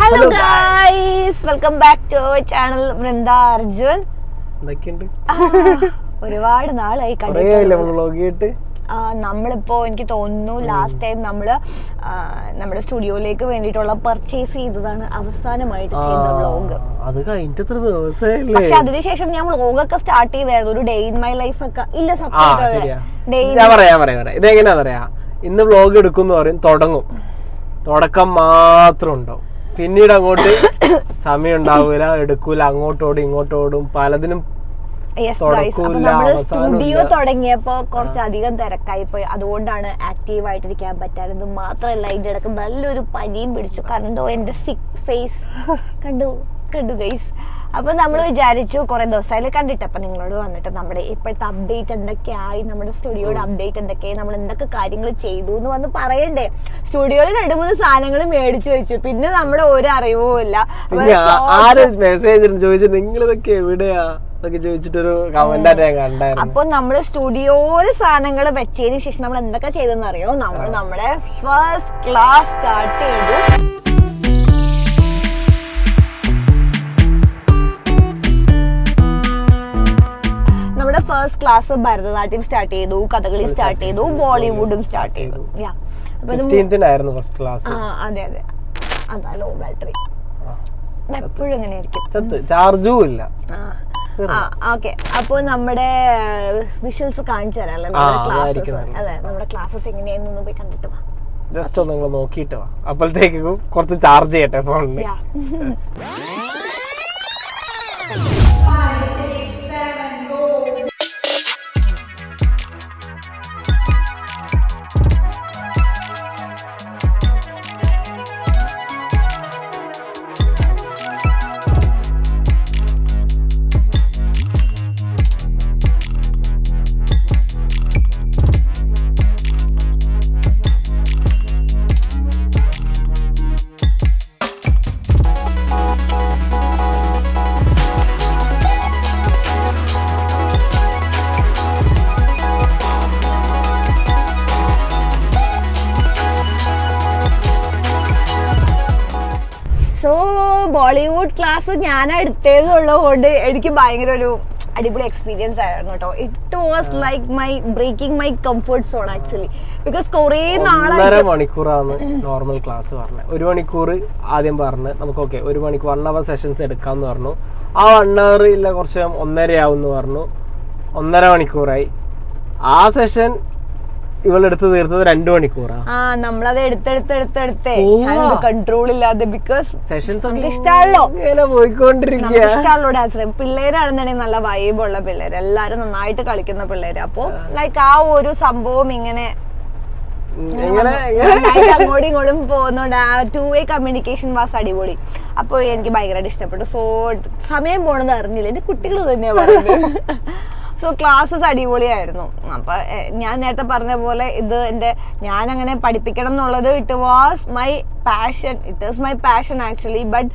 Hello guys, welcome back to our channel Vrinda Arjun. ഒരുപാട് നാളായി കണ്ടിട്ട്. നമ്മളിപ്പോ എനിക്ക് തോന്നുന്നു ലാസ്റ്റ് ടൈം നമ്മുടെ സ്റ്റുഡിയോയിലേക്ക് വേണ്ടിയിട്ടുള്ള പർച്ചേസ് ചെയ്തതാണ് അവസാനമായിട്ട് ചെയ്ത വ്ളോഗ്. പക്ഷെ അതിനുശേഷം ഞാൻ വ്ളോഗൊക്കെ സ്റ്റാർട്ട് ചെയ്തായിരുന്നു, ഒരു ഡേ ഇൻ മൈ ലൈഫ് ഒക്കെ. ഇല്ല ഇതെങ്ങനെയാ ഇന്ന് വ്ളോഗ് എടുക്കും പറയും, തുടക്കം മാത്രം ഉണ്ടാവും, പിന്നീട് അങ്ങോട്ട് സമയം ഉണ്ടാവൂല, എടുക്കൂല, അങ്ങോട്ടോടും ഇങ്ങോട്ടോടും പലതിനും. സ്റ്റുഡിയോ തുടങ്ങിയപ്പോ കുറച്ചധികം തിരക്കായി പോയി, അതുകൊണ്ടാണ് ആക്റ്റീവ് ആയിട്ടിരിക്കാൻ പറ്റാറുണ്ട്. മാത്രമല്ല ഇതിന്റെ ഇടക്ക് നല്ലൊരു പനിയും പിടിച്ചു, കണ്ടോ എന്റെ സിക്ക് ഫേസ് കണ്ടു ഗൈസ്. അപ്പൊ നമ്മൾ വിചാരിച്ചു കുറെ ദിവസമായാലും കണ്ടിട്ട്, അപ്പൊ നിങ്ങളോട് വന്നിട്ട് നമ്മുടെ ഇപ്പോഴത്തെ അപ്ഡേറ്റ് എന്തൊക്കെയായി, നമ്മുടെ സ്റ്റുഡിയോയുടെ അപ്ഡേറ്റ് എന്തൊക്കെയായി, നമ്മൾ എന്തൊക്കെ കാര്യങ്ങൾ ചെയ്തു എന്ന് വന്ന് പറയണ്ടേ. സ്റ്റുഡിയോയിൽ 2-3 സാധനങ്ങൾ മേടിച്ചു വെച്ചു, പിന്നെ നമ്മുടെ ഒരു അറിവും ഇല്ല. അപ്പൊ നമ്മള് സ്റ്റുഡിയോയില് സാധനങ്ങൾ വെച്ചതിന് ശേഷം നമ്മൾ എന്തൊക്കെ ചെയ്തെന്ന് അറിയോ? നമ്മൾ നമ്മുടെ ഫസ്റ്റ് ക്ലാസ് സ്റ്റാർട്ട് ചെയ്തു. നമ്മുടെ ഫസ്റ്റ് ക്ലാസ് ഭരതനാട്യം സ്റ്റാർട്ട് ചെയ്തു, കഥകളി സ്റ്റാർട്ട് ചെയ്തു, ബോളിവുഡും സ്റ്റാർട്ട് ചെയ്തു. അതെ അതാ ലോ ബാറ്ററി എപ്പോഴും എങ്ങനെ ചാർജും ഇല്ല. ഓക്കെ, അപ്പൊ നമ്മുടെ വിഷ്വൽസ് കാണിച്ചു തരാമല്ലോ, നമ്മുടെ ക്ലാസ്സസ് എങ്ങനെയായിരുന്നു പോയി കണ്ടിട്ട് വാ. ജസ്റ്റ് ഒന്ന് നിങ്ങൾ നോക്കിയിട്ട് വാ, അപ്പോഴത്തേക്കും കുറച്ച് ചാർജ് ചെയ്യട്ടെ ഫോണിൽ. ബോളിവുഡ് ക്ലാസ് ഞാൻ എടുത്തതുള്ളതുകൊണ്ട് എനിക്ക് ഭയങ്കര ഒരു അടിപൊളി എക്സ്പീരിയൻസ് ആയിരുന്നു കേട്ടോ. It was like my breaking my comfort zone actually. Because കുറേ നാളെ മണിക്കൂറാണ് നോർമൽ ക്ലാസ് പറഞ്ഞത്. 1 മണിക്കൂർ ആദ്യം പറഞ്ഞ് നമുക്ക് ഓക്കെ 1 മണിക്കൂർ 1 hour സെഷൻസ് എടുക്കാമെന്ന് പറഞ്ഞു. ആ 1 hour ഇല്ല, കുറച്ച് 1.5 ആവുമെന്ന് പറഞ്ഞു. 1.5 മണിക്കൂറായി. ആ സെഷൻ ഇവളെടുത്ത് തീർത്തത് 2 മണിക്കൂറാ. നമ്മളത് എടുത്തെടുത്തേ കൺട്രോൾ ഇല്ലാതെ, ബിക്കോസ് സെഷൻസ് ഇഷ്ടമല്ലോ പോയിക്കൊണ്ടിരിക്കുക. ഡാൻസർ പിള്ളേരാണെന്നുണ്ടെങ്കിൽ നല്ല വൈബുള്ള പിള്ളേര്, എല്ലാരും നന്നായിട്ട് കളിക്കുന്ന പിള്ളേര്. അപ്പൊ ലൈക്ക് ആ ഒരു സംഭവം ഇങ്ങനെ അങ്ങോട്ടും ഇങ്ങോട്ടും പോകുന്നുണ്ട്. ആ 2-way കമ്മ്യൂണിക്കേഷൻ വാസ് അടിപൊളി. അപ്പൊ എനിക്ക് ഭയങ്കരമായിട്ട് ഇഷ്ടപ്പെട്ടു. സോ സമയം പോണത് അറിഞ്ഞില്ല, എന്റെ കുട്ടികൾ തന്നെയാ പറയുന്നത്. സോ ക്ലാസ്സസ് അടിപൊളിയായിരുന്നു. അപ്പൊ ഞാൻ നേരത്തെ പറഞ്ഞ പോലെ ഞാൻ അങ്ങനെ പഠിപ്പിക്കണം എന്നുള്ളത് it was my passion actually. But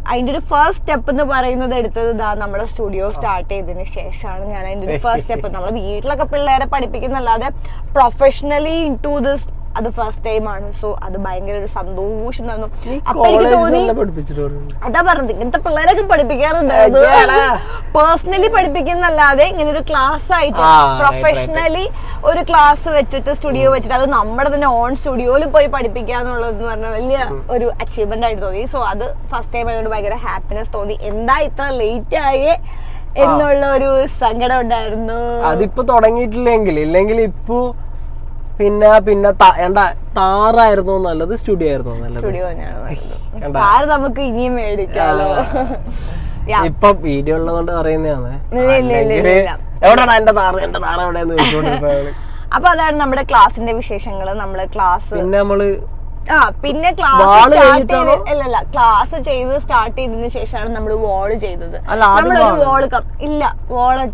അതിന്റെ ഒരു ഫസ്റ്റ് സ്റ്റെപ്പ് എന്ന് പറയുന്നത് എടുത്തത് നമ്മുടെ സ്റ്റുഡിയോ സ്റ്റാർട്ട് ചെയ്തതിന് ശേഷമാണ്. ഞാൻ അതിന്റെ ഒരു ഫസ്റ്റ് സ്റ്റെപ്പ്, നമ്മൾ വീട്ടിലൊക്കെ പിള്ളേരെ പഠിപ്പിക്കുന്നല്ലാതെ പ്രൊഫഷണലി ഇൻ ടു ദിസ് അത് ഫസ്റ്റ് ടൈം ആണ്. സോ അത് ഭയങ്കര ഒരു സന്തോഷം തന്നു. അപ്പൊ എനിക്ക് തോന്നി, അതാ പറഞ്ഞത്, ഇങ്ങനത്തെ പിള്ളേരൊക്കെ പഠിപ്പിക്കാറുണ്ട്. പേഴ്സണലി പഠിപ്പിക്കുന്നല്ലാതെ ഇങ്ങനെ ഒരു ക്ലാസ് ആയിട്ട് പ്രൊഫഷണലി ഒരു ക്ലാസ് വെച്ചിട്ട് സ്റ്റുഡിയോ വെച്ചിട്ട് അത് നമ്മുടെ തന്നെ ഓൺ സ്റ്റുഡിയോയിൽ പോയി പഠിപ്പിക്കാന്നുള്ളതെന്ന് പറഞ്ഞാൽ വലിയ ഒരു അച്ചീവ്മെന്റ് ആയിട്ട് തോന്നി. സോ അത് ഫസ്റ്റ് ടൈം ആയതുകൊണ്ട് ഭയങ്കര ഹാപ്പിനെസ് തോന്നി. എന്താ ഇത്ര ലേറ്റ് ആയേ എന്നുള്ള ഒരു സങ്കടം ഉണ്ടായിരുന്നു. അതിപ്പോ തുടങ്ങിയിട്ടില്ലെങ്കിൽ ഇപ്പൊ പിന്നെ താറായിരുന്നു നല്ലത്, സ്റ്റുഡിയോ ആയിരുന്നു നല്ലത്? സ്റ്റുഡിയോ തന്നെയാണ്. താറ് നമുക്ക് ഇനിയും മേടിക്കാലോ. ഇപ്പൊ വീഡിയോ ഉള്ളതുകൊണ്ട് പറയുന്നതാണ്. എവിടെയാണ് എന്റെ താറ് എവിടെയെന്ന് ചോദിച്ചോണ്ടിരുന്നത്. അപ്പൊ അതാണ് നമ്മുടെ ക്ലാസിന്റെ വിശേഷങ്ങള്. നമ്മള് ക്ലാസ് പിന്നെ ക്ലാസ് ചെയ്ത് സ്റ്റാർട്ട് ചെയ്തതിനു ശേഷമാണ് നമ്മൾ വാള് ചെയ്തത്. നമ്മളൊരു വാള്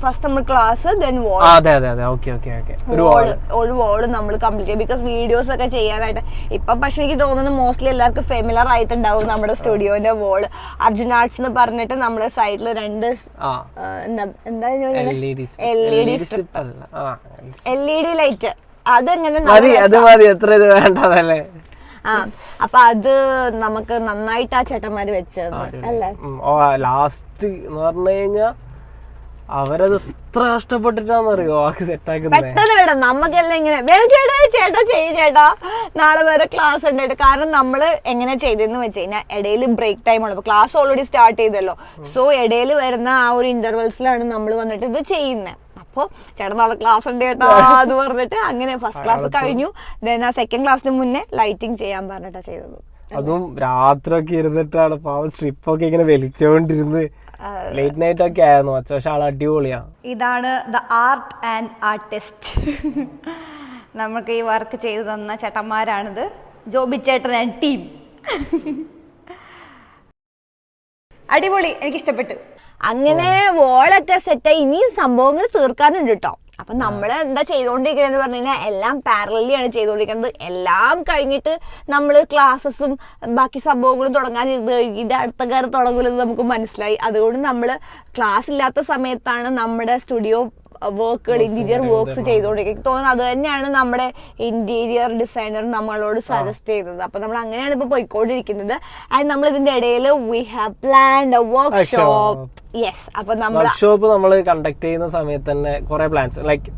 ഫസ്റ്റ് നമ്മൾ ക്ലാസ് ദെൻ ഒരു വാള് നമ്മൾ കംപ്ലീറ്റ് ചെയ്യും. ബിക്കോസ് വീഡിയോസ് ഒക്കെ ചെയ്യാനായിട്ട് ഇപ്പൊ പക്ഷെ എനിക്ക് തോന്നുന്നു മോസ്റ്റ്ലി എല്ലാവർക്കും ഫെമിലർ ആയിട്ടുണ്ടാവും നമ്മുടെ സ്റ്റുഡിയോന്റെ വാള്. അർജുൻ ആർട്സ് എന്ന് പറഞ്ഞിട്ട് നമ്മുടെ സൈഡിൽ 2 LED ലൈറ്റ്, അതെങ്ങനെ അപ്പൊ അത് നമുക്ക് നന്നായിട്ട് ആ ചേട്ടന്മാര് വെച്ചത് അല്ലേ. ലാസ്റ്റ് എന്ന് പറഞ്ഞു കഴിഞ്ഞാ അവരത് എത്ര കഷ്ടപ്പെട്ടിട്ടാന്നറിയോ സെറ്റാക്കുന്നത്. പെട്ടെന്ന് വേണം നമുക്കെല്ലാം ഇങ്ങനെ വേഗം ചേട്ടാ ചെയ്യും ചേട്ടാ നാളെ വേറെ ക്ലാസ് ഉണ്ടായിട്ട്. കാരണം നമ്മള് എങ്ങനെ ചെയ്തെന്ന് വെച്ച് കഴിഞ്ഞാൽ ഇടയിൽ ബ്രേക്ക് ടൈം ആണ്. ക്ലാസ് ഓൾറെഡി സ്റ്റാർട്ട് ചെയ്തല്ലോ. സോ ഇടയിൽ വരുന്ന ആ ഒരു ഇന്റർവെൽസിലാണ് നമ്മൾ വന്നിട്ട് ഇത് ചെയ്യുന്നത്. അപ്പൊ ചേട്ടൻ നാളെ ക്ലാസ് ഉണ്ട് ചേട്ടാ എന്ന് പറഞ്ഞിട്ട് അങ്ങനെ ഫസ്റ്റ് ക്ലാസ് കഴിഞ്ഞു. ദെൻ ആ സെക്കൻഡ് ക്ലാസ്സിന് മുന്നേ ലൈറ്റിംഗ് ചെയ്യാൻ പറഞ്ഞിട്ടാ ചെയ്തത്. അതും രാത്രി ഒക്കെ ഇരുന്നിട്ടാണ് പാവം സ്ട്രിപ്പൊക്കെ ഇങ്ങനെ വലിച്ചോണ്ടിരുന്ന് ലേറ്റ് നൈറ്റ് ഒക്കെ ആയിരുന്നു. പക്ഷെ ആൾ അടിപൊളിയാ. ഇതാണ് ദ ആർട്ട് ആൻഡ് ആർട്ടിസ്റ്റ്. നമുക്ക് ഈ വർക്ക് ചെയ്തു തന്ന ചേട്ടന്മാരാണിത്. ജോബി ചേട്ടൻ ആൻഡ് ടീം. അടിപൊളി, എനിക്ക് ഇഷ്ടപ്പെട്ടു. അങ്ങനെ വോളൊക്കെ സെറ്റായി. ഇനിയും സംഭവങ്ങൾ തീർക്കാനുണ്ട് കേട്ടോ. അപ്പൊ നമ്മള് എന്താ ചെയ്തോണ്ടിരിക്കണെന്ന് പറഞ്ഞു കഴിഞ്ഞാൽ എല്ലാം പാരലലി ആണ് ചെയ്തോണ്ടിരിക്കുന്നത്. എല്ലാം കഴിഞ്ഞിട്ട് നമ്മള് ക്ലാസ്സസും ബാക്കി സംഭവങ്ങളും തുടങ്ങാനിരുന്ന് ഇത് അടുത്ത കാലം തുടങ്ങുന്നത് നമുക്ക് മനസ്സിലായി. അതുകൊണ്ട് നമ്മള് ക്ലാസ് ഇല്ലാത്ത സമയത്താണ് നമ്മുടെ സ്റ്റുഡിയോ വർക്കുകൾ, ഇന്റീരിയർ വർക്ക്സ് ചെയ്തുകൊണ്ടിരിക്കുന്നത്. തോന്നുന്നു അത് തന്നെയാണ് നമ്മുടെ ഇന്റീരിയർ ഡിസൈനർ നമ്മളോട് സജസ്റ്റ് ചെയ്തത്. അപ്പൊ നമ്മൾ അങ്ങനെയാണ് ഇപ്പൊ പോയിക്കൊണ്ടിരിക്കുന്നത്. ആൻഡ് നമ്മൾ ഇതിന്റെ ഇടയിൽ we have planned A workshop. Yes, അപ്പൊ വർക്ക്ഷോപ്പ് നമ്മൾ കണ്ടക്ട് ചെയ്യുന്ന സമയത്ത് തന്നെ കുറെ പ്ലാൻസ് ലൈക്ക്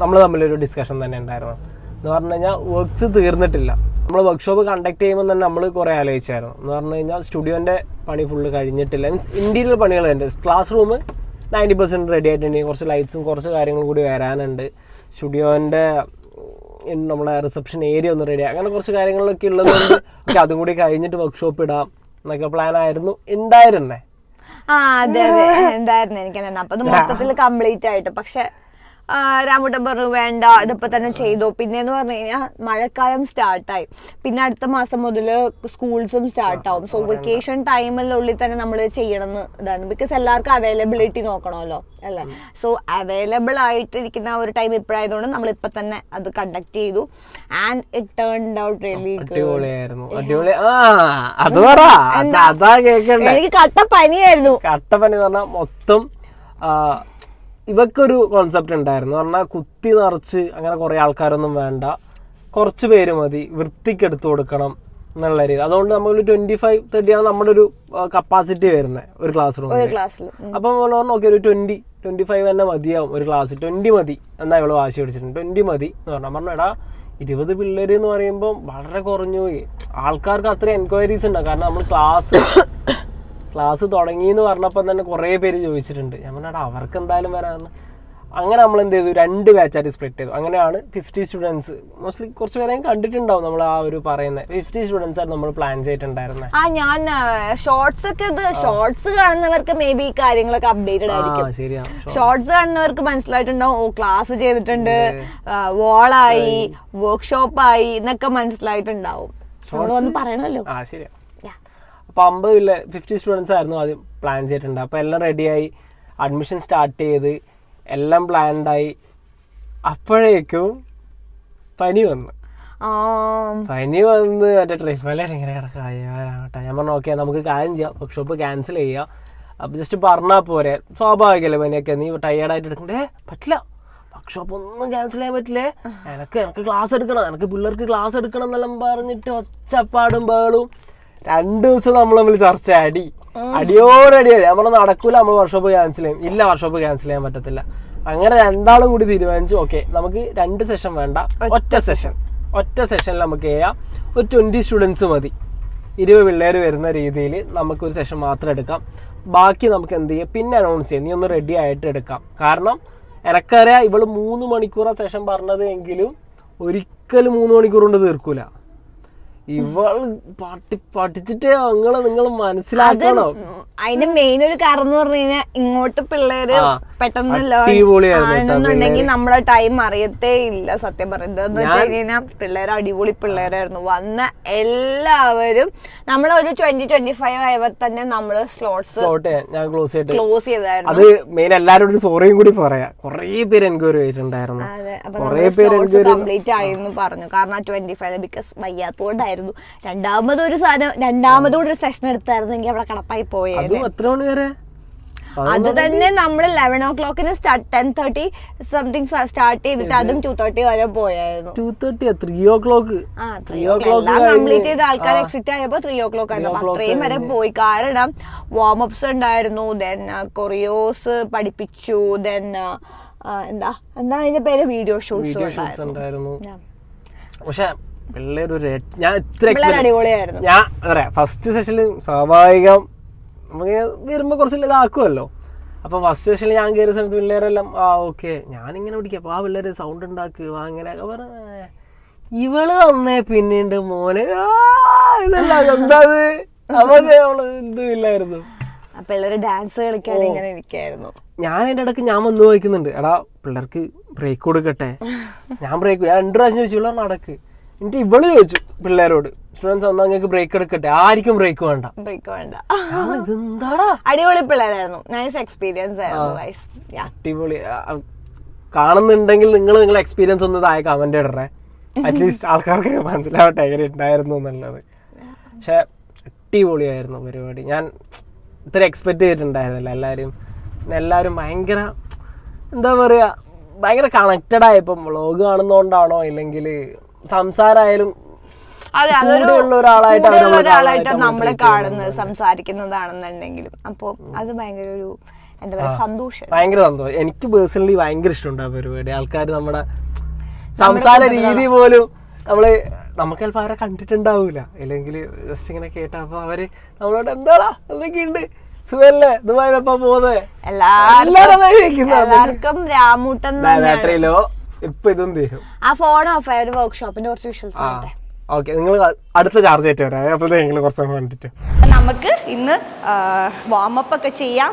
നമ്മൾ തമ്മിലൊരു ഡിസ്കഷൻ തന്നെ ഉണ്ടായിരുന്നു. എന്ന് പറഞ്ഞു കഴിഞ്ഞാൽ വർക്ക്സ് തീർന്നിട്ടില്ല. നമ്മൾ വർക്ക്ഷോപ്പ് കണ്ടക്ട് ചെയ്യുമ്പോൾ തന്നെ നമ്മൾ കുറെ ആലോചിച്ചായിരുന്നു. എന്ന് പറഞ്ഞു കഴിഞ്ഞാൽ സ്റ്റുഡിയോന്റെ പണി ഫുള്ള് കഴിഞ്ഞിട്ടില്ല. മീൻസ് ഇന്റീരിയർ പണികൾ ഉണ്ട്. ക്ലാസ് റൂം 90% റെഡി ആയിട്ടുണ്ട്. കുറച്ച് ലൈറ്റ്സും കുറച്ച് കാര്യങ്ങളും കൂടി വരാനുണ്ട്. സ്റ്റുഡിയോൻ്റെ നമ്മളെ റിസപ്ഷൻ ഏരിയ ഒന്ന് റെഡി, അങ്ങനെ കുറച്ച് കാര്യങ്ങളൊക്കെ ഉള്ളതുകൊണ്ട് അതും കൂടി കഴിഞ്ഞിട്ട് വർക്ക്ഷോപ്പ് ഇടാം എന്നൊക്കെ പ്ലാൻ ആയിരുന്നു ഉണ്ടായിരുന്നേ. അതെ ഉണ്ടായിരുന്നു എനിക്ക്. അപ്പൊ അത് മൊത്തത്തിൽ കംപ്ലീറ്റ് ആയിട്ട്. പക്ഷെ രാമുട്ടൻ പറഞ്ഞു വേണ്ട ഇതിപ്പോ തന്നെ ചെയ്തോ. പിന്നെന്ന് പറഞ്ഞു കഴിഞ്ഞാൽ മഴക്കാലം സ്റ്റാർട്ടായി. പിന്നെ അടുത്ത മാസം മുതൽ സ്കൂൾസും സ്റ്റാർട്ടാവും. സോ വെക്കേഷൻ ടൈമിനുള്ളിൽ തന്നെ നമ്മൾ ചെയ്യണം എന്ന് ഇതാണ്. ബിക്കോസ് എല്ലാവർക്കും അവൈലബിലിറ്റി നോക്കണമല്ലോ അല്ലേ. സോ അവൈലബിൾ ആയിട്ടിരിക്കുന്ന ഒരു ടൈം ഇപ്പോഴായതുകൊണ്ട് നമ്മൾ ഇപ്പൊ തന്നെ അത് കണ്ടക്ട് ചെയ്തു. And it turned out really എനിക്ക് കട്ടപ്പനിയായിരുന്നു. കട്ടപ്പനി എന്ന് പറഞ്ഞാൽ മൊത്തം ഇവക്കൊരു കോൺസെപ്റ്റ് ഉണ്ടായിരുന്നു. പറഞ്ഞാൽ കുത്തി നിറച്ച് അങ്ങനെ കുറേ ആൾക്കാരൊന്നും വേണ്ട, കുറച്ച് പേര് മതി, വൃത്തിക്കെടുത്ത് കൊടുക്കണം എന്നുള്ള രീതി. അതുകൊണ്ട് നമ്മളൊരു 25-30 ആണ് നമ്മുടെ ഒരു കപ്പാസിറ്റി വരുന്നത് ഒരു ക്ലാസ് റൂമിൽ. അപ്പം പറഞ്ഞു ഓക്കെ ഒരു 20-25 തന്നെ മതിയാവും ഒരു ക്ലാസ്. 20 മതി എന്നാ ഇവള് വാശി പിടിച്ചിട്ടുണ്ട്. 20 മതി എന്ന് പറഞ്ഞു എടാ 20 പിള്ളേര് എന്ന് പറയുമ്പോൾ വളരെ കുറഞ്ഞു പോയി. ആൾക്കാർക്ക് അത്ര എൻക്വയറീസ് ഉണ്ടാകും. കാരണം നമ്മൾ ക്ലാസ് തുടങ്ങി എന്ന് പറഞ്ഞപ്പോൾ തന്നെ കുറേ പേര് ചോദിച്ചിട്ടുണ്ട്. ഞാൻ പറഞ്ഞാൽ അവർക്ക് എന്തായാലും വരാമെന്ന്. അങ്ങനെ നമ്മൾ എന്ത് ചെയ്തു, 2 ബാച്ചായിട്ട് സ്പ്ലിറ്റ് ചെയ്തു. അങ്ങനെയാണ് 50 സ്റ്റുഡൻസ്. മോസ്റ്റ്ലി കുറച്ച് പേരെയും കണ്ടിട്ടുണ്ടാവും നമ്മൾ ആ ഒരു പറയുന്നത് 50 സ്റ്റുഡൻസ് ആണ് നമ്മൾ പ്ലാൻ ചെയ്തിട്ടുണ്ടായിരുന്നത്. ഞാൻ ഷോർട്സ് ഒക്കെ ഷോർട്സ് കാണുന്നവർക്ക് മേ ബി കാര്യങ്ങളൊക്കെ അപ്ഡേറ്റഡ് ആയിരിക്കും. ഷോർട്സ് കാണുന്നവർക്ക് മനസ്സിലായിട്ടുണ്ടാവും ഓ ക്ലാസ് ചെയ്തിട്ടുണ്ട്, വോളായി, വർക്ക്ഷോപ്പായി എന്നൊക്കെ മനസ്സിലായിട്ടുണ്ടാവും. നമ്മൾ വന്ന് പറയണമല്ലോ. ശരിയാ. അപ്പോൾ 50 സ്റ്റുഡൻസ് ആയിരുന്നു ആദ്യം പ്ലാൻ ചെയ്തിട്ടുണ്ട്. അപ്പോൾ എല്ലാം റെഡിയായി, അഡ്മിഷൻ സ്റ്റാർട്ട് ചെയ്ത് എല്ലാം പ്ലാൻഡായി. അപ്പോഴേക്കും പനി വന്ന് മറ്റേ ട്രിഫല ഇങ്ങനെ കിടക്കാട്ടെ. ഞാൻ പറഞ്ഞു ഓക്കെ നമുക്ക് കാര്യം ചെയ്യാം, വർക്ക്ഷോപ്പ് ക്യാൻസൽ ചെയ്യാം. അപ്പോൾ ജസ്റ്റ് പറഞ്ഞാൽ പോരെ, സ്വാഭാവികമല്ലേ പനിയൊക്കെ. നീ ടയേർഡായിട്ട് എടുക്കണ്ടേ, പറ്റില്ല, വർക്ക്ഷോപ്പ് ഒന്നും ക്യാൻസൽ ചെയ്യാൻ പറ്റില്ലേ, എനിക്ക് ക്ലാസ് എടുക്കണം, എനിക്ക് പിള്ളേർക്ക് ക്ലാസ് എടുക്കണം എന്നെല്ലാം പറഞ്ഞിട്ട് ഒച്ചപ്പാടും ബഹളും. 2 ദിവസം നമ്മൾ തമ്മിൽ ചർച്ച, അടിയോടടി. നമ്മൾ നടക്കൂല, നമ്മൾ വർക്ക്ഷോപ്പ് ക്യാൻസൽ ചെയ്യും. ഇല്ല, വർക്ക്ഷോപ്പ് ക്യാൻസൽ ചെയ്യാൻ പറ്റത്തില്ല. അങ്ങനെ 2 കൂടി തീരുമാനിച്ചു ഓക്കെ നമുക്ക് 2 സെഷൻ വേണ്ട, ഒറ്റ സെഷനിൽ നമുക്ക് ചെയ്യാം. ഒരു 20 സ്റ്റുഡൻസ് മതി, 20 പിള്ളേർ വരുന്ന രീതിയിൽ നമുക്കൊരു സെഷൻ മാത്രം എടുക്കാം. ബാക്കി നമുക്ക് എന്ത് ചെയ്യാം പിന്നെ അനൗൺസ് ചെയ്യാം, നീ ഒന്ന് റെഡി ആയിട്ട് എടുക്കാം. കാരണം എനക്കറിയാം ഇവള് 3 മണിക്കൂറാണ് സെഷൻ പറഞ്ഞത് എങ്കിലും ഒരിക്കലും 3 മണിക്കൂർ കൊണ്ട് തീർക്കൂല. ഇവൾ പഠിച്ചിട്ട് നിങ്ങൾ മനസ്സിലാക്കണം. അതിന്റെ മെയിൻ ഒരു കാരണം എന്ന് പറഞ്ഞു കഴിഞ്ഞാൽ ഇങ്ങോട്ട് പിള്ളേര് പെട്ടെന്ന് ആണെന്നുണ്ടെങ്കിൽ നമ്മളെ ടൈം അറിയത്തേ ഇല്ല. സത്യം പറയുന്നത് എന്ന് വെച്ച് കഴിഞ്ഞാൽ പിള്ളേർ അടിപൊളി പിള്ളേരായിരുന്നു. വന്ന എല്ലാവരും നമ്മളൊരു 20-25 ആയപ്പോ തന്നെ നമ്മള് സ്ലോട്ട്സ് ക്ലോസ് ചെയ്തായിരുന്നു. അത് മെയിൻ എല്ലാവരോടും സോറിയും കൂടി പറയാം. കുറേ പേര് എൻക്വയറി ചെയ്തിട്ടുണ്ടായിരുന്നു. കംപ്ലീറ്റ് ആയിരുന്നു പറഞ്ഞു. കാരണം 25 ബിക്കോസ് വയ്യാത്തോണ്ടായിരുന്നു. രണ്ടാമതൊരു സെഷൻ എടുത്തായിരുന്നെങ്കിൽ അവിടെ കടപ്പായി പോയായിരുന്നു. അത് തന്നെ നമ്മൾ 11 o'clock 10:30 സംതിങ് സ്റ്റാർട്ട് ചെയ്തിട്ട് അതും 2:30 വരെ പോയായിരുന്നു. 2:30 3 o'clock കംപ്ലീറ്റ് ചെയ്ത ആൾക്കാർ എക്സിറ്റ് ആയപ്പോ 3 o'clock ആയിരുന്നു. അപ്പൊ അത്രയും വരെ പോയി. കാരണം വാമപ്സ് ഉണ്ടായിരുന്നു, ദെൻ കൊറിയോസ് പഠിപ്പിച്ചു, ദെൻ എന്താ അതിന്റെ പേര് വീഡിയോ ഷൂട്ട്സ് ഉണ്ടായിരുന്നു. പക്ഷെ പിള്ളേരൊരു ഞാൻ അടിപൊളിയായിരുന്നു. ഞാൻ പറയാ ഫസ്റ്റ് സെഷനിൽ സ്വാഭാവികം നമുക്ക് വരുമ്പോ കുറച്ച് ഇതാക്കുമല്ലോ. അപ്പൊ ഫസ്റ്റ് സെഷനിൽ ഞാൻ കയറിയ സമയത്ത് പിള്ളേരെല്ലാം ഓക്കെ ഞാനിങ്ങനെ പിടിക്കാം, അപ്പൊ ആ പിള്ളേര് സൗണ്ട് ഉണ്ടാക്കുക അങ്ങനെയൊക്കെ പറഞ്ഞ ഇവള് വന്നേ പിന്നീണ്ട് മോനെ ഇതല്ല എന്താത് അവക്ക് അവള് എന്തുമില്ലായിരുന്നു. പിള്ളേര് ഡാൻസ് കളിക്കാൻ ഇങ്ങനെ ഇരിക്കായിരുന്നു. ഞാൻ അതിന്റെ ഇടയ്ക്ക് ഞാൻ വന്നു ചോദിക്കുന്നുണ്ട്, എടാ പിള്ളേർക്ക് ബ്രേക്ക് കൊടുക്കട്ടെ. ഞാൻ 2 പ്രാവശ്യം ചോദിച്ചു പിള്ളേർ നടക്ക്. എന്നിട്ട് ഇവള് ചോദിച്ചു പിള്ളേരോട്, സ്റ്റുഡൻസ് വന്നാൽ നിങ്ങൾക്ക് ബ്രേക്ക് എടുക്കട്ടെ, ആർക്കും ബ്രേക്ക് വേണ്ട. ഇതെന്താടാ അടിപൊളി പിള്ളേരായിരുന്നു. നൈസ് എക്സ്പീരിയൻസ് ആയിരുന്നു. അടിപൊളി. കാണുന്നുണ്ടെങ്കിൽ നിങ്ങളെ എക്സ്പീരിയൻസ് ഒന്ന് താഴെ കമന്റ് ഇടറേ, അറ്റ്ലീസ്റ്റ് ആൾക്കാർക്ക് മനസ്സിലാവട്ടെ എങ്ങനെ ഉണ്ടായിരുന്നു എന്നുള്ളത്. പക്ഷെ അടിപൊളിയായിരുന്നു പരിപാടി. ഞാൻ ഇത്ര എക്സ്പെക്ട് ചെയ്തിട്ടുണ്ടായിരുന്നില്ല. എല്ലാവരും ഭയങ്കര എന്താ പറയുക, ഭയങ്കര കണക്റ്റഡ് ആയപ്പം വ്ളോഗ് കാണുന്നോണ്ടാണോ ഇല്ലെങ്കിൽ സംസാരമായാലും ഒരാളായിട്ട് നമ്മളെ കാണുന്നത് സംസാരിക്കുന്നതാണെന്നുണ്ടെങ്കിലും അപ്പൊ അത് ഭയങ്കര ഒരു എന്താ പറയാ സന്തോഷം. എനിക്ക് പേഴ്സണലി ഭയങ്കര ഇഷ്ടമുണ്ട് ആ പരിപാടി. ആൾക്കാർ നമ്മുടെ സംസാര രീതി പോലും നമുക്ക് ചിലപ്പോൾ അവരെ കണ്ടിട്ടുണ്ടാവൂല, അല്ലെങ്കിൽ ജസ്റ്റ് ഇങ്ങനെ കേട്ടാ അപ്പൊ അവര് നമ്മളോട് എന്താടാ എന്തൊക്കെയുണ്ട് സുഖല്ലേ ദുബായിലപ്പ പോകുന്നത് എല്ലാവർക്കും രാമൂട്ടൻ ബാറ്ററിയിലോ ഇപ്പൊ ഇതും തീരും. ആ ഫോൺ ഓഫ് ആയ ഒരു വർക്ക്ഷോപ്പിന്റെ കുറച്ച് വിഷ്വൽസ്. ഓക്കെ, നിങ്ങൾ അടുത്ത ചാർജ് ആയിട്ട് വരാം. അപ്പോൾ നിങ്ങൾ കുറച്ച് കണ്ടിട്ട് നമുക്ക് ഇന്ന് വാമപ്പ് ഒക്കെ ചെയ്യാം,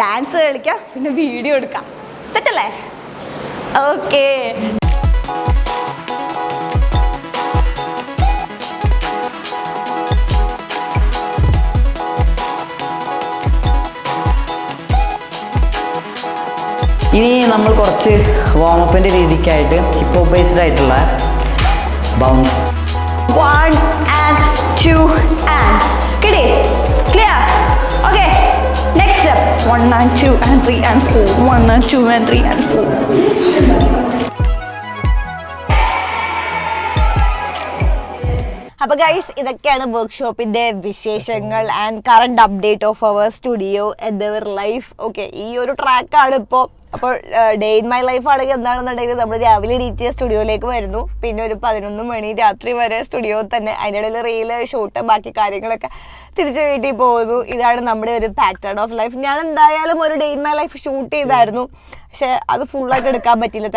ഡാൻസ് കളിക്കാം, പിന്നെ വീഡിയോ എടുക്കാം. സെറ്റല്ലേ? ഓക്കെ. ഇനി നമ്മൾ കുറച്ച് വാമപ്പിൻ്റെ രീതിക്കായിട്ട് ഹിപ്പ് ഹോപ്പ് ബേസ്ഡ് ആയിട്ടുള്ള ബൗൺസ് 1 and 2 and കിട്ടി clear? Okay, next step 1 and 2 and 3 and 4 1 and 2 and 3 and 4. അപ്പൊ ഗൈസ്, ഇതൊക്കെയാണ് വർക്ക്ഷോപ്പിന്റെ വിശേഷങ്ങൾ and current update of our studio and our life. Okay, ഈ ഒരു ട്രാക്കാണ് ഇപ്പോൾ. അപ്പോൾ ഡേ ഇൻ മൈ ലൈഫ് ആണെങ്കിൽ എന്താണെന്നുണ്ടെങ്കിൽ നമ്മൾ രാവിലെ എണീറ്റ് സ്റ്റുഡിയോയിലേക്ക് വരുന്നു, പിന്നെ ഒരു 11 മണി രാത്രി വരെ സ്റ്റുഡിയോ തന്നെ, അതിൻ്റെ ഇടയിൽ റീല് ഷൂട്ട് ബാക്കി കാര്യങ്ങളൊക്കെ തിരിച്ചു വീട്ടിൽ പോകുന്നു. ഇതാണ് നമ്മുടെ ഒരു പാറ്റേൺ ഓഫ് ലൈഫ്. ഞാൻ എന്തായാലും ഒരു day in my life shoot ചെയ്തായിരുന്നു, പക്ഷെ അത് ഫുൾ ആയിട്ട് എടുക്കാൻ പറ്റില്ല.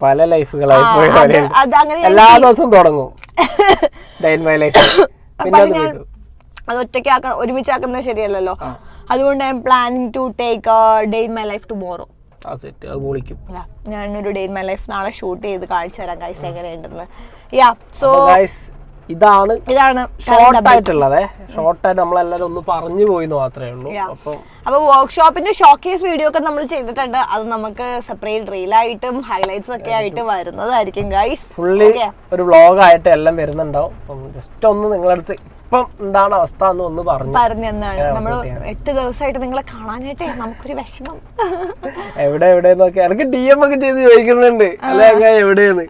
പല ലൈഫുകളായി എല്ലാ ദിവസവും തുടങ്ങും. ഞാൻ അത് ഒരുമിച്ചാക്കുന്നത് ശരിയല്ലല്ലോ. അതുകൊണ്ട് I am planning to take day in my life tomorrow. ഞാനൊരു ഡേ ഇൻ മൈ ലൈഫ് നാളെ ഷൂട്ട് ചെയ്ത് കാണിച്ചു തരാം ഗൈസ് എങ്ങനെയുണ്ടെന്ന്. ഇതാണ് ഷോർട്ടായിട്ടുള്ളത്. ഷോർട്ടായിട്ട് നമ്മളെല്ലാരും ഒന്ന് പറഞ്ഞു പോയിന്ന് മാത്രമേ ഉള്ളൂ. അപ്പൊ വർക്ക്ഷോപ്പിന്റെ ഷോക്കേസ് വീഡിയോ ഒക്കെ നമ്മൾ ചെയ്തിട്ടുണ്ട്. അത് നമുക്ക് സെപ്പറേറ്റ് റീലായിട്ടും ഹൈലൈറ്റ്സ് ഒക്കെ ആയിട്ട് വരുന്നതായിരിക്കും ഗൈസ്. ഫുള്ളി ഒരു വ്ളോഗ് ആയിട്ട് എല്ലാം വരുന്നുണ്ടാവും. ജസ്റ്റ് ഒന്ന് നിങ്ങളടുത്ത് ഇപ്പം എന്താണ് അവസ്ഥ എന്ന് ഒന്ന് പറഞ്ഞെന്നാണ്. നമ്മൾ 8 ദിവസമായിട്ട് നിങ്ങളെ കാണാനായിട്ടേ നമുക്കൊരു വിഷമം. എവിടെന്നൊക്കെ എനിക്ക് DM ഒക്കെ ചെയ്ത് ചോദിക്കുന്നുണ്ട്, അല്ല ചെങ്ങായി എവിടെയെന്ന്.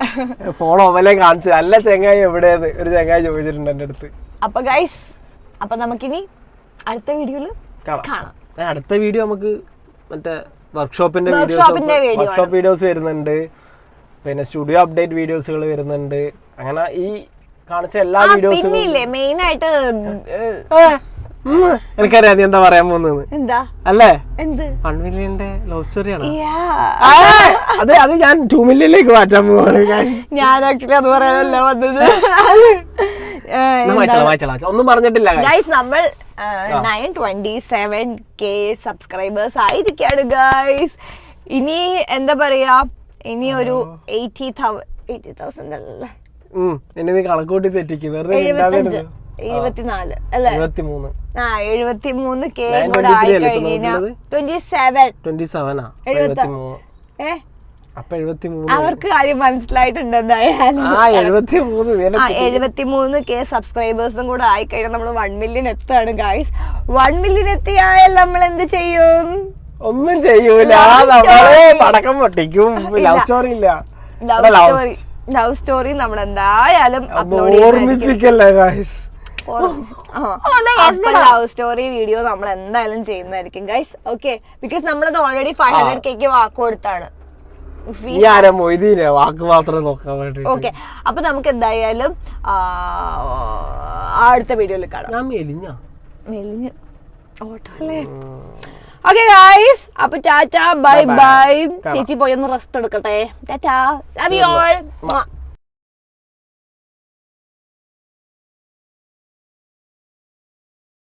ഫോൺ ഒവലെ കാണിച്ചത് അല്ല ചെങ്ങായി എവിടെയെന്ന് ഒരു ചെങ്ങായി ചോദിച്ചിട്ടുണ്ട് എന്റെ അടുത്ത്. അപ്പൊ ഗൈസ്, അപ്പൊ നമുക്കിനി അടുത്ത വീഡിയോയില് കാണാം. അടുത്ത വീഡിയോ നമുക്ക് മറ്റേ വർക്ക്ഷോപ്പിന്റെ വീഡിയോസ് വരുന്നുണ്ട്, പിന്നെ സ്റ്റുഡിയോ അപ്ഡേറ്റ് വീഡിയോസുകൾ വരുന്നുണ്ട്. അങ്ങനെ ഈ കാണിച്ച എല്ലാ വീഡിയോസും മെയിൻ ആയിട്ട് എനിക്കറിയാം നീ എന്താ പറയാൻ പോകുന്നത്. എന്താ അല്ലേ? എന്ത് 1 മില്യന്റെ ലവ് സ്റ്റോറിയാണ്. അത് ഞാൻ 2 മില്യനിലേക്ക് മാറ്റാൻ പോവാണ്. ഞാൻ ആക്ച്വലി അത് പറയാനല്ല വന്നത്. ഒന്നും പറഞ്ഞിട്ടില്ല ഗൈസ്. നമ്മൾ 927K സബ്സ്ക്രൈബേഴ്സ് ആയിരിക്കാണ് ഗൈസ്. ഇനി എന്താ പറയാ, ഇനി ഒരു 80,000 അല്ലേ? ഇനി നീ കണക്കൂട്ടി തെറ്റിക്ക് വെറുതെ. 24 അല്ലേ? 73. 73K കൂടെ ആയി കഴിഞ്ഞാൽ 27. 27 ആ? അപ്പൊ 73. അവർക്ക് കാര്യം മനസ്സിലായിട്ടുണ്ട് എന്തായാലും. 73K സബ്സ്ക്രൈബേഴ്സും കൂടെ ആയിക്കഴിഞ്ഞാൽ നമ്മൾ 1 മില്യൺ എത്താണ് ഗൈസ്. 1 മില്യൺ എത്തിയാൽ നമ്മൾ എന്ത് ചെയ്യും? ഒന്നും ചെയ്യൂല, നമ്മള് പടക്കം പൊട്ടിക്കും. ലവ് സ്റ്റോറി ഇല്ല, ലവ് സ്റ്റോറി നമ്മൾ എന്തായാലും ഓർമ്മിപ്പിക്കല്ലേ ഗൈസ്. ലവ് സ്റ്റോറി വീഡിയോ നമ്മൾ എന്തായാലും ചെയ്യുന്നതായിരിക്കും ഗൈസ്. ഓക്കെ, ബിക്കോസ് നമ്മളത് ഓൾറെഡി 500K വാക്ക് കൊടുത്താണ്. വാക്ക് മാത്രം നോക്കാൻ വേണ്ടി. ഓക്കെ, അപ്പൊ നമുക്ക് എന്തായാലും അടുത്ത വീഡിയോയിൽ കാണാം. ഞാൻ മെലിഞ്ഞു ഓട്ടല്ലേ. ഓക്കെ ഗൈസ്, അപ്പൊ ടാറ്റ ബൈ ബൈ. ചേച്ചി പോയി ഒന്ന് റെസ്റ്റ് എടുക്കട്ടെ. Tata, love you all.